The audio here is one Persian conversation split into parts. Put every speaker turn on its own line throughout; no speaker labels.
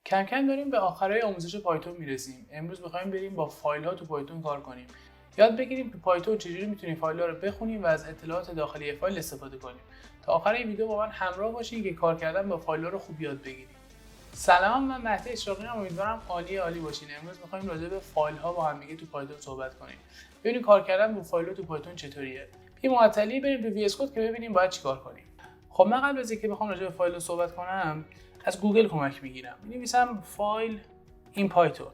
کم کم داریم به آخرای آموزش پایتون میرسیم. امروز می‌خوایم بریم با فایل‌ها تو پایتون کار کنیم. یاد بگیریم تو پایتون چجوری میتونیم فایل‌ها رو بخونیم و از اطلاعات داخلی فایل استفاده کنیم. تا آخر این ویدیو با من همراه باشین که کار کردن با فایل‌ها رو خوب یاد بگیریم. سلام، من مهدی اشراقی ام. امیدوارم عالی باشین. امروز می‌خوایم راجع به فایل‌ها با هم دیگه تو پایتون صحبت کنیم. ببینیم کار کردن با فایل‌ها تو پایتون چطوریه. یه معطلی بریم تو VS Code که ببینیم باید چیکار کنیم. خب من قبل از اینکه بخوام راجع به فایل صحبت کنم از گوگل کمک میگیرم. می‌نویسم فایل این پایتون.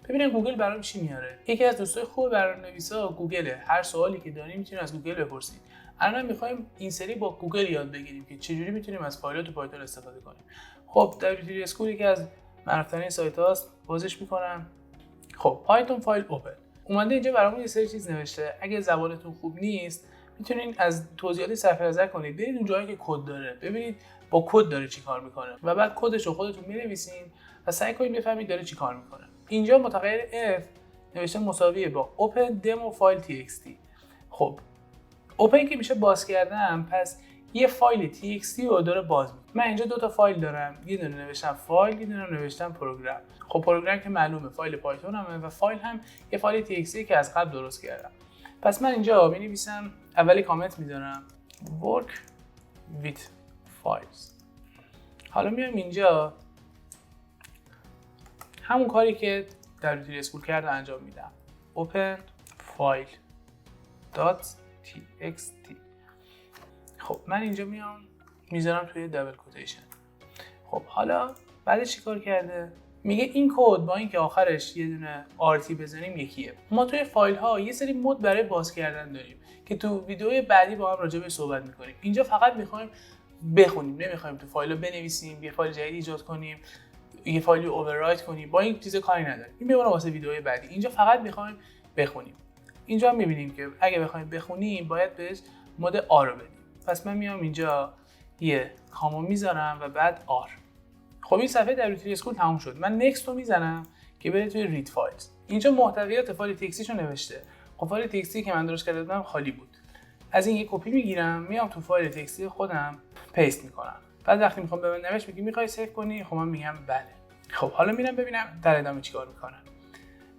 ببینم گوگل برام چی میاره. یکی از دوستای خوب برنامه‌نویسا گوگله. هر سوالی که داریم میتونید از گوگل بپرسید. الان می‌خوایم این سری با گوگل یاد بگیریم که چجوری میتونیم از فایل‌ها تو پایتون استفاده کنیم. خب WT اسکول یکی از معروف‌ترین سایت‌هاست. بازش می‌کنم. خب پایتون فایل اوپن. اومده اینجا برامون یه سری چیز نوشته. اگه زبانتون خوب نیست میتونید از توضیحات صرف نظر کنید. برید اون جایی که کد داره. ببینید با کد داره چیکار میکنه و بعد کدش رو خودتون می‌نویسین و سعی کنید بفهمید داره چیکار میکنه. اینجا متغیر f نوشته مساویه با open demo file txt. خب اوپن که میشه باز کردن، پس یه فایل txt رو داره باز میکنه. من اینجا دو تا فایل دارم، یه دونه نوشتم فایل، یه دونه نوشتم پروگرام. خب پروگرام که معلومه فایل پایتون همه و فایل هم یه فایل txt که از قبل درست کردم. پس من اینجا می‌نویسم، اولی کامنت میذارم work with files. حالا میام اینجا همون کاری که در WT اسکول کرد انجام میدم. open file .txt. خب من اینجا میام میذارم توی دابل کوتیشن. خب حالا بعد چیکار کرده؟ میگه این کد با اینکه آخرش یه دونه RT بزنیم یکیه. ما توی فایل ها یه سری مود برای باز کردن داریم که تو ویدیوهای بعدی با هم راجع بهش صحبت میکنیم. اینجا فقط میخوایم بخونیم، نمیخوایم تو فایل رو بنویسیم، یه فایل جدید ایجاد کنیم، یه فایل رو اووررایت کنیم. با این چیزا کاری نداریم. این میمونه واسه ویدیوهای بعدی. اینجا فقط میخوایم بخونیم. اینجا هم میبینیم که اگه بخوایم بخونیم باید بهش مود آر رو بدیم. پس من میام اینجا یه کامو میذارم و بعد آر. خب این صفحه WT اسکول تموم شد. من نکست رو میزنم که بره توی رید فایلز. اینجا محتویات فایل تکستیشو نوشته. خب فایل تکستی که من درست کرده بودم خالی بود. از این یه کپی میگیرم، میام تو فایل تکستی خودم پیست میکنم. بعد وقتی میخوام به من نوشت میگه میخوای سیو کنی؟ خب من میگم بله. خب حالا میرم ببینم در ادامه چیکار میکنم.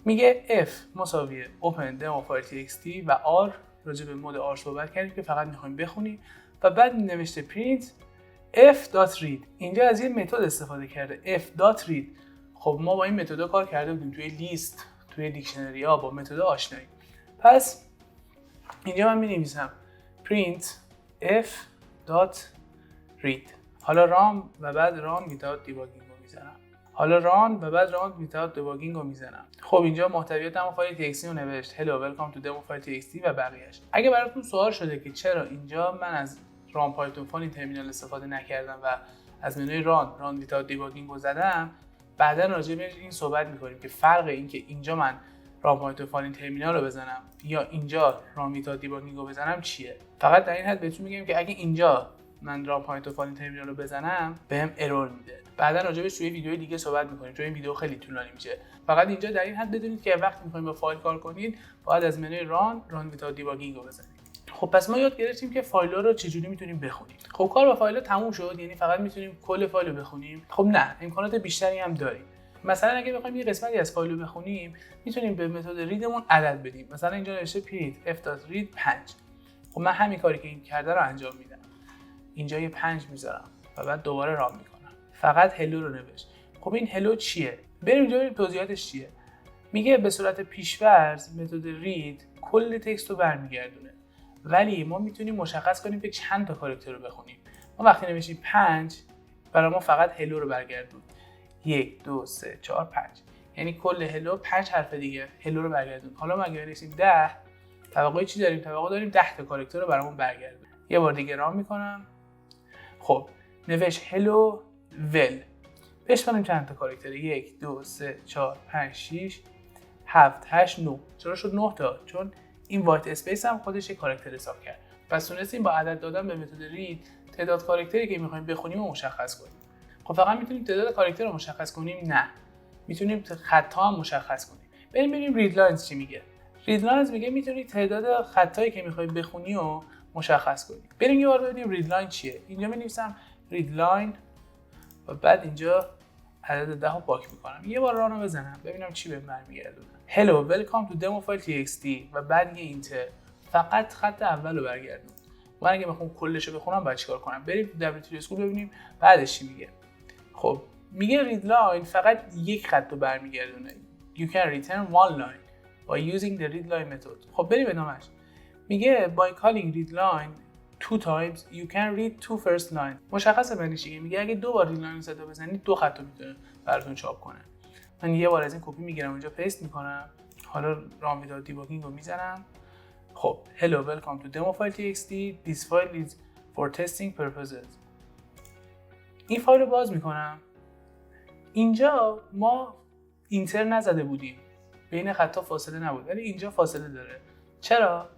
میگه f مساویه open demo file txt و r. راجع به مود r صحبت کردیم که فقط میخوایم بخونیم و بعد نوشته print f.read. اینجا از یه متد استفاده کرده f.read. خب ما با این متدها کار کرده بودیم توی لیست، توی دیکشنری ها، با متد آشنایی. پس اینجا من می‌نویسم print f.read. حالا رام و بعد رام without debugging رو میزنم. حالا ران و بعد ران without debugging رو میزنم. خب اینجا محتویات دمو فایل txt رو نوشت hello welcome to demo file txt و بقیه‌اش. اگه براتون سوال شده که چرا اینجا من از ران پایتون فانی ترمینال استفاده نکردم و از منوی ران without debugging رو زدم، بعدا راجع به این صحبت می‌کنیم که فرق این که اینجا من ران پایتون فانی ترمینال رو بزنم یا اینجا ران without debugging رو بزنم چیه. فقط در این حد بهتون میگم که اگه اینجا من ران پایتون فانی ترمینال رو بزنم بهم ارور میده. بعدا راجع توی ویدیوی دیگه صحبت می‌کنیم چون این ویدیو خیلی طولانی میشه. فقط اینجا در این حد بدونید که وقتی می‌خواید با فایل کار کنید باید از منوی ران without debugging رو بزنید. خب پس ما یاد گرفتیم که فایل‌ها رو چجوری میتونیم بخونیم. خب کار با فایل‌ها تموم شد، یعنی فقط میتونیم کل فایل رو بخونیم؟ خب نه، امکانات بیشتری هم داریم. مثلا اگه بخوایم یه قسمتی از فایل رو بخونیم میتونیم به متد ریدمون عدد بدیم. مثلا اینجا نوشته print f.read 5. خب من همین کاری که این کرده رو انجام میدم. اینجا یه 5 میذارم و بعد دوباره رام میکنم. فقط هلو رو نوشت. خب این هلو چیه؟ بریم اینجا ببینیم توضیحاتش چیه. میگه به صورت پیش‌فرض متد رید کل تکست رو برمیگردونه. ولی ما میتونیم مشخص کنیم که چند تا کاراکتر رو بخونیم. ما وقتی نوشتیم 5 برای ما فقط هلو رو برگردون. 1 2 3 4 5. یعنی کل هلو 5 حرف دیگه هلو رو برگردون. حالا ما اگه بنویسیم 10 توقع چی داریم؟ توقع داریم 10 تا کاراکتر رو برامون برگردون. یه بار دیگه رام میکنم. خب نوشت هلو ول. بشماریم چند تا کاراکتر. 1 2 3 4 5 6 7 8 9. چرا شد 9 تا؟ چون این وایت اسپیس هم خودش یک کاراکتر حساب کرد. پس تونستیم با عدد دادن به متد رید تعداد کاراکتری که می‌خوایم بخونیم رو مشخص کنیم. خب فقط میتونیم تعداد کاراکتر رو مشخص کنیم؟ نه. میتونیم خطا هم مشخص کنیم. بریم ببینیم رید لاینز چی میگه. رید لاینز میگه میتونید تعداد خطایی که می‌خواید بخونی رو مشخص کنیم. بریم یه بار ببینیم رید لاین چیه. اینجا می‌نویسم رید لاین و بعد اینجا عدد 10 رو پاک میکنم. یه بار رانو بزنم ببینم چی بهم برمیگردونه. hello welcome to demo file txt و بعد یه اینتر. فقط خط اول رو برگردون. من اگه بخوام کلش رو بخونم باید چیکار کنم؟ بریم تو WT اسکول ببینیم بعدش چی میگه. خب میگه read line فقط یک خط رو برمیگردونه. you can return one line by using the read line method. خب بریم ادامهش. میگه by calling read line two times you can read two first line. مشخصه معنیش چیه؟ میگه اگه دو بار read line صدا بزنید دو خط رو میتونه براتون چاپ کنه. من یه بار از این کپی میگیرم اونجا پیست میکنم. حالا رام ویداوت دیباگینگ رو میزنم. خب hello welcome to demo file txt this file is for testing purposes. این فایل رو باز میکنم. اینجا ما اینتر نزده بودیم، بین خطا فاصله نبود، ولی اینجا فاصله داره. چرا؟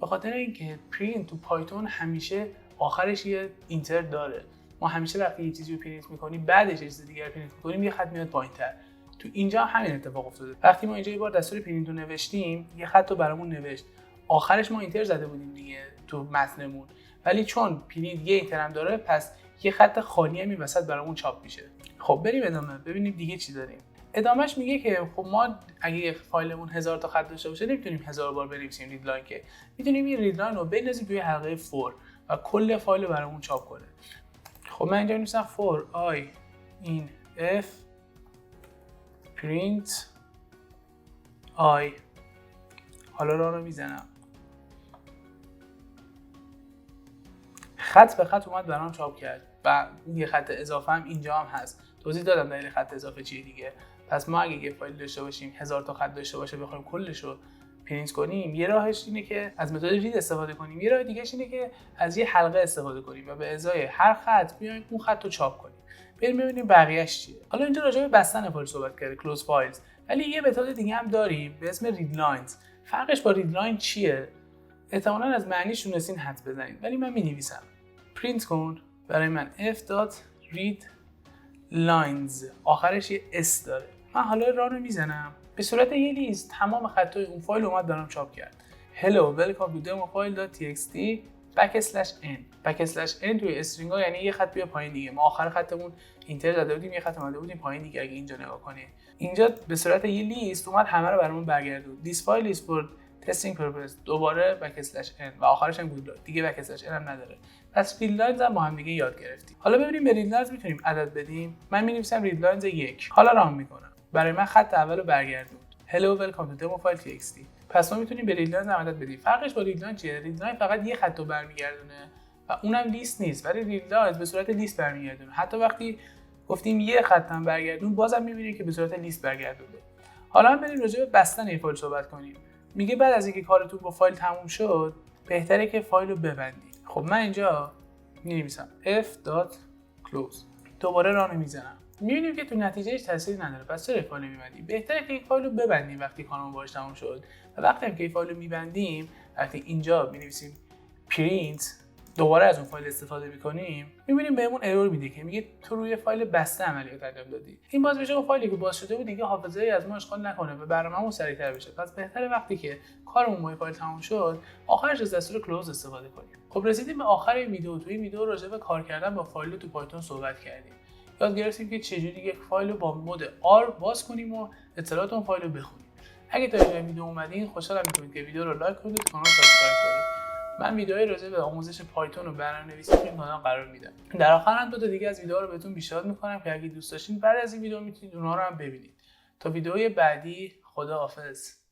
به خاطر اینکه پرینت تو پایتون همیشه آخرش یه اینتر داره. ما همیشه وقتی یه چیزی رو پرینت میکنیم بعدش یه چیز دیگه رو پرینت میکنیم یه خط میاد پایین‌تر. تو اینجا همین اتفاق افتاده. وقتی ما اینجا یه بار دستور پرینت رو نوشتیم یه خط رو برامون نوشت، آخرش ما اینتر زده بودیم دیگه تو متنمون، ولی چون پرینت یه اینتر هم داره پس یه خط خالی هم این وسط برامون چاپ میشه. خب بریم ادامه ببینیم دیگه چی داریم. ادامهش میگه که خب ما اگه فایلمون 1000 تا خط داشته باشه نمیتونیم 1000 بار بنویسیم رید لاین، که میتونیم این رید لاین رو بندازیم توی حلقه فور و کل فایل رو برامون چاپ کنه. خب من اینجا می‌نویسم for I in f print I. حالا راه رو میزنم. خط به خط اومد برام چاپ کرد و یه خط اضافه هم اینجا هم هست. توضیح دادم دلیل خط اضافه چیه دیگه. پس ما اگه یه فایل داشته باشیم 1000 تا خط داشته باشه بخوایم کلش رو پرینت کنیم، یه راهش اینه که از متد رید استفاده کنیم، یه راه دیگه‌ش اینه که از یه حلقه استفاده کنیم و به ازای هر خط بیایم اون خط رو چاپ کنیم. بریم ببینیم بقیه‌اش چیه. حالا اینجا راجع به بستن فایل صحبت کردیم، کلوز فایلز، ولی یه متد دیگه هم داریم به اسم رید لاینز. فرقش با رید لاین چیه؟ احتمالاً از معنیش تونستین حدس بزنید، ولی من می‌نویسم پرینت کن برای من f.read lines، آخرش یه s داره. من حالا راه رو میزنم به صورت یه لیست تمام خطای اون فایل اومد دارم چاپ کرد. hello welcome to demo file.txt \n توی استرینگ ها یعنی یه خط بیا پایین دیگه. ما آخر خطمون اینتر زده بودیم یه خط اومده بودیم پایین دیگه. اگه اینجا نگاه کنید اینجا به صورت یه لیست اومد همه رو برامون برگردون. this file is for testing purpose دوباره \n و آخرش هم گود دیگه \n هم نداره. پس رید لاینز هم با هم دیگه یاد گرفتیم. حالا ببینیم به رید لاینز میتونیم عدد بدیم. من می‌نویسم رید لاینز 1. حالا راه میکنم. برای من خط اول رو برگردوند. hello welcome to demo file txt. پس ما میتونیم به رید لاینز عدد بدیم. فرقش با رید لاین چیه؟ رید لاین فقط یه خط رو برمیگردونه و اونم لیست نیست، ولی رید لاینز به صورت لیست برمیگردونه. حتی وقتی گفتیم یه خط هم برگردون بازم می‌بینیم که به صورت لیست برگردونده. حالا هم بریم راجع به بستن این فایل صحبت کنیم. میگه بعد از اینکه کارتون با فایل تموم شد بهتره که فایل رو ببندید. خب من اینجا می‌نویسم f.close دوباره رانو میزنم. می‌بینیم که تو نتیجهش تأثیری نداره. پس چرا فایل می‌بندیم؟ بهتره که این فایل رو ببندیم وقتی کارمون باهاش تموم شد. و وقتی هم که این فایل رو می‌بندیم، وقتی اینجا می‌نویسیم print دوباره از اون فایل استفاده می‌کنیم، می‌بینیم بهمون ارور میده که میگه تو روی فایل بسته عملیات انجام دادی. این باز بشه اون فایلی که باز شده بود دیگه حافظه‌ای از ما اشغال نکنه و برنامه‌مون سریع‌تر بشه. پس بهتره وقتی که کارمون با فایل تموم شد، آخرش از دستور کلوز استفاده کنیم. خب رسیدیم به آخر این ویدیو. تو این ویدیو راجع به کار کردن با فایل تو پایتون صحبت کردیم. یاد گرفتیم که چجوری یک فایل رو با مود R باز کنیم و اطلاعات اون فایل رو بخونیم. اگه تا اینجا ویدیو اومدین خوشحالم می‌کنید که ویدیو رو لایک کنید و کانال سابسکرایب کنید. من ویدیوهای راجع به آموزش پایتون و برنامه‌نویسی تو این کانال قرار میدم. در آخر هم دو تا دیگه از ویدیوها رو بهتون پیشنهاد می‌کنم که اگه دوست داشتین بعد از این ویدیو میتونید اونها رو هم ببینید. تا ویدیوهای بعدی خداحافظ.